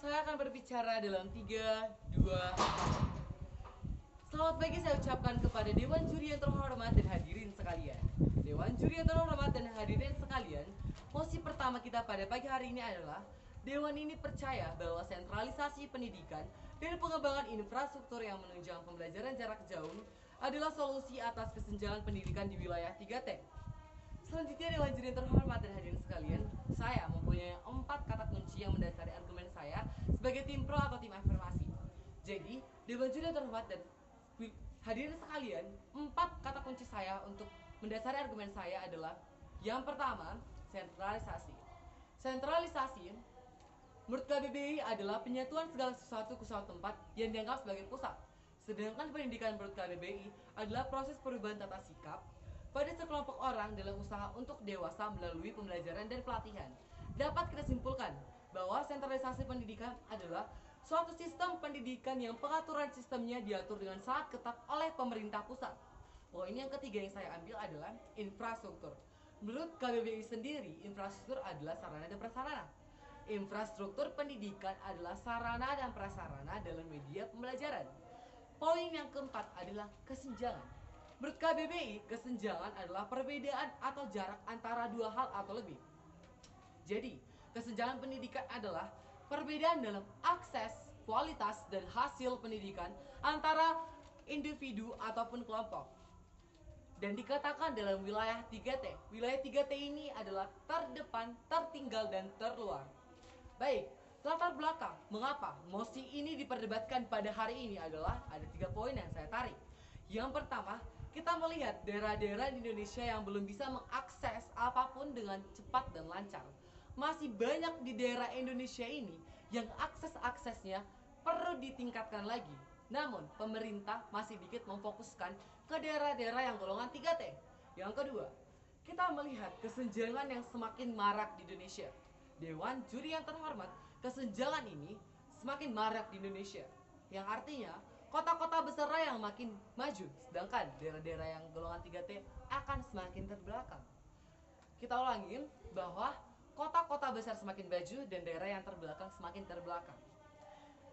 Saya akan berbicara dalam 3, 2, 1. Selamat pagi saya ucapkan kepada Dewan Juri yang terhormat dan hadirin sekalian. Dewan Juri yang terhormat dan hadirin sekalian, posisi pertama kita pada pagi hari ini adalah Dewan ini percaya bahwa sentralisasi pendidikan dan pengembangan infrastruktur yang menunjang pembelajaran jarak jauh adalah solusi atas kesenjangan pendidikan di wilayah 3T. Selanjutnya Dewan Juri yang terhormat dan hadirin sekalian, saya mempunyai 4 kata kunci yang mendasari argumen saya sebagai tim pro atau tim afirmasi. Jadi, Dewan Juri yang terhormat dan hadirin sekalian, 4 kata kunci saya untuk mendasari argumen saya adalah: yang pertama, sentralisasi. Sentralisasi menurut KBBI adalah penyatuan segala sesuatu ke suatu tempat yang dianggap sebagai pusat. Sedangkan pendidikan menurut KBBI adalah proses perubahan tata sikap pada sekelompok orang dalam usaha untuk dewasa melalui pembelajaran dan pelatihan. Dapat kita simpulkan bahwa sentralisasi pendidikan adalah suatu sistem pendidikan yang pengaturan sistemnya diatur dengan sangat ketat oleh pemerintah pusat. Poin yang ketiga yang saya ambil adalah infrastruktur. Menurut KBBI sendiri, infrastruktur adalah sarana dan prasarana. Infrastruktur pendidikan adalah sarana dan prasarana dalam media pembelajaran. Poin yang keempat adalah kesenjangan. Menurut KBBI, kesenjangan adalah perbedaan atau jarak antara dua hal atau lebih. Jadi, kesenjangan pendidikan adalah perbedaan dalam akses, kualitas, dan hasil pendidikan antara individu ataupun kelompok. Dan dikatakan dalam wilayah 3T. Wilayah 3T ini adalah terdepan, tertinggal, dan terluar. Baik, latar belakang mengapa mosi ini diperdebatkan pada hari ini adalah ada 3 poin yang saya tarik. Yang pertama, kita melihat daerah-daerah di Indonesia yang belum bisa mengakses apapun dengan cepat dan lancar. Masih banyak di daerah Indonesia ini yang akses-aksesnya perlu ditingkatkan lagi. Namun, pemerintah masih dikit memfokuskan ke daerah-daerah yang golongan 3T. Yang kedua, kita melihat kesenjangan yang semakin marak di Indonesia. Dewan Juri yang terhormat, kesenjangan ini semakin marak di Indonesia. Yang artinya, kota-kota besar yang makin maju, sedangkan daerah-daerah yang golongan 3T akan semakin terbelakang. Kita ulangin bahwa kota-kota besar semakin maju dan daerah yang terbelakang semakin terbelakang.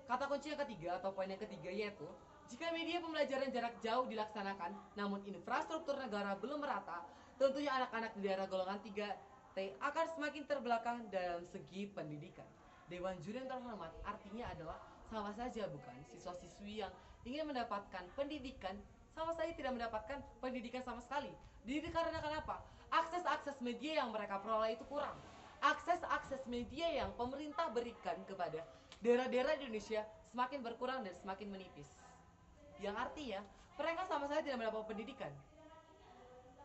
Kata kunci yang ketiga atau poin yang ketiga yaitu, jika media pembelajaran jarak jauh dilaksanakan namun infrastruktur negara belum merata, tentunya anak-anak di daerah golongan 3T akan semakin terbelakang dalam segi pendidikan. Dewan Juri yang terhormat artinya adalah sama saja bukan siswa-siswi yang ingin mendapatkan pendidikan sama saya tidak mendapatkan pendidikan sama sekali. Dikarenakan apa? Akses-akses media yang mereka peroleh itu kurang. Akses-akses media yang pemerintah berikan kepada daerah-daerah di Indonesia semakin berkurang dan semakin menipis. Yang artinya mereka sama saja tidak mendapat pendidikan.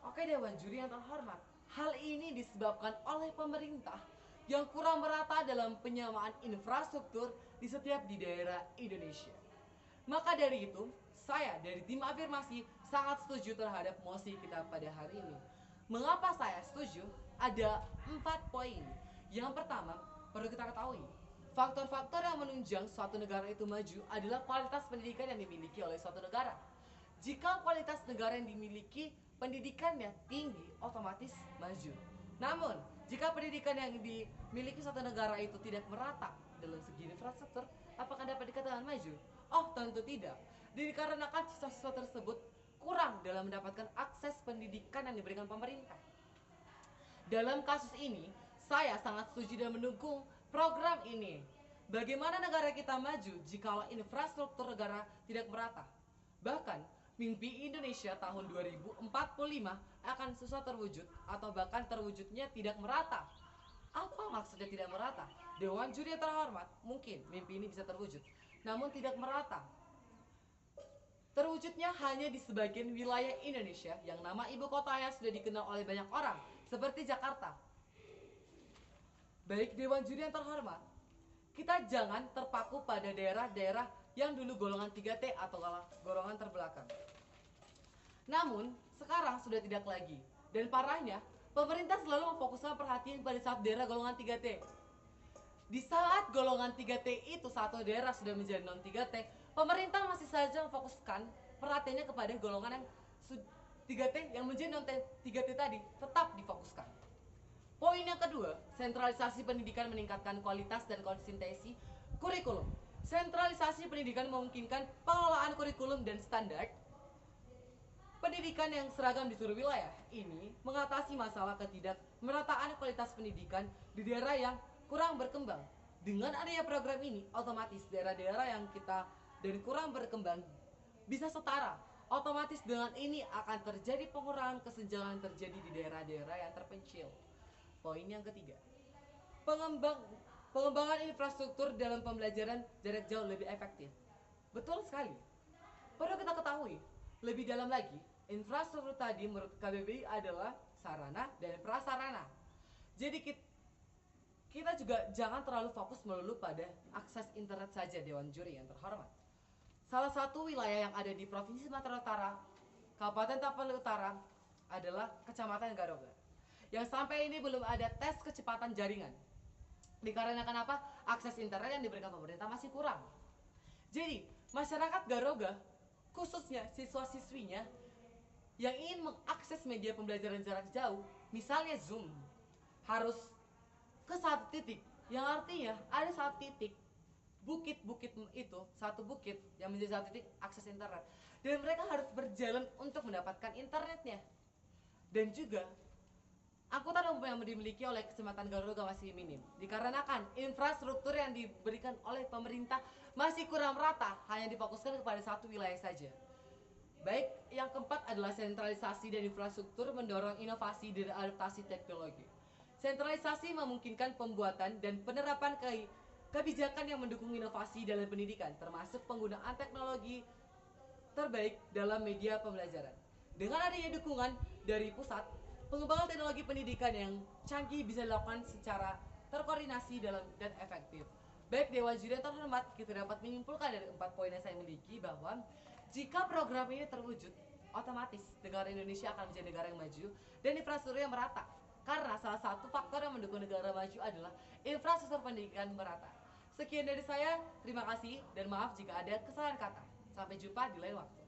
Oke Dewan Juri yang terhormat, hal ini disebabkan oleh pemerintah yang kurang merata dalam penyamaan infrastruktur di setiap di daerah Indonesia. Maka dari itu, saya dari tim afirmasi sangat setuju terhadap mosi kita pada hari ini. Mengapa saya setuju? Ada 4 poin. Yang pertama, perlu kita ketahui, faktor-faktor yang menunjang suatu negara itu maju adalah kualitas pendidikan yang dimiliki oleh suatu negara. Jika kualitas negara yang dimiliki pendidikannya tinggi, otomatis maju. Namun, jika pendidikan yang dimiliki suatu negara itu tidak merata dalam segi infrastruktur, apakah dapat dikatakan maju? Oh, tentu tidak. Dikarenakan siswa-siswa tersebut kurang dalam mendapatkan akses pendidikan yang diberikan pemerintah. Dalam kasus ini, saya sangat setuju dan mendukung program ini. Bagaimana negara kita maju jika infrastruktur negara tidak merata? Bahkan, mimpi Indonesia tahun 2045 akan susah terwujud atau bahkan terwujudnya tidak merata. Apa maksudnya tidak merata? Dewan Juri yang terhormat, mungkin mimpi ini bisa terwujud, namun tidak merata. Terwujudnya hanya di sebagian wilayah Indonesia yang nama ibu kotanya sudah dikenal oleh banyak orang, seperti Jakarta. Baik Dewan Juri yang terhormat, kita jangan terpaku pada daerah-daerah yang dulu golongan 3T atau golongan terbelakang. Namun, sekarang sudah tidak lagi. Dan parahnya, pemerintah selalu memfokuskan perhatian pada saat daerah golongan 3T. Di saat golongan 3T itu satu daerah sudah menjadi non 3T, pemerintah masih saja memfokuskan perhatiannya kepada golongan yang 3T yang menjadi non 3T tadi tetap difokuskan. Poin yang kedua, sentralisasi pendidikan meningkatkan kualitas dan konsistensi kurikulum. Sentralisasi pendidikan memungkinkan pengelolaan kurikulum dan standar pendidikan yang seragam di seluruh wilayah. Ini mengatasi masalah ketidakmerataan kualitas pendidikan di daerah yang kurang berkembang. Dengan adanya program ini, otomatis daerah-daerah yang kita dan kurang berkembang bisa setara. Otomatis dengan ini akan terjadi pengurangan kesenjangan terjadi di daerah-daerah yang terpencil. Poin yang ketiga, pengembangan infrastruktur dalam pembelajaran jarak jauh lebih efektif. Betul sekali. Perlu kita ketahui lebih dalam lagi, infrastruktur tadi menurut KBBI adalah sarana dan prasarana. Jadi kita juga jangan terlalu fokus melulu pada akses internet saja, Dewan Juri yang terhormat. Salah satu wilayah yang ada di Provinsi Sumatera Utara, Kabupaten Tapanuli Utara adalah Kecamatan Garoga, yang sampai ini belum ada tes kecepatan jaringan. Dikarenakan apa? Akses internet yang diberikan pemerintah masih kurang. Jadi, masyarakat Garoga, khususnya siswa-siswinya yang ingin mengakses media pembelajaran jarak jauh, misalnya Zoom, harus ke satu titik, yang artinya ada satu titik bukit-bukit itu, satu bukit yang menjadi satu titik akses internet, dan mereka harus berjalan untuk mendapatkan internetnya. Dan juga angkutan umum yang dimiliki oleh Kecamatan Garuda masih minim, dikarenakan infrastruktur yang diberikan oleh pemerintah masih kurang merata, hanya difokuskan kepada satu wilayah saja. Baik, yang keempat adalah sentralisasi dan infrastruktur mendorong inovasi dan adaptasi teknologi. Sentralisasi memungkinkan pembuatan dan penerapan kebijakan yang mendukung inovasi dalam pendidikan, termasuk penggunaan teknologi terbaik dalam media pembelajaran. Dengan adanya dukungan dari pusat, pengembangan teknologi pendidikan yang canggih bisa dilakukan secara terkoordinasi dan efektif. Baik Dewan Juri yang terhormat, kita dapat menyimpulkan dari 4 poin yang saya miliki bahwa jika program ini terwujud, otomatis negara Indonesia akan menjadi negara yang maju dan infrastruktur yang merata. Karena salah satu faktor yang mendukung negara maju adalah infrastruktur pendidikan merata. Sekian dari saya, terima kasih dan maaf jika ada kesalahan kata. Sampai jumpa di lain waktu.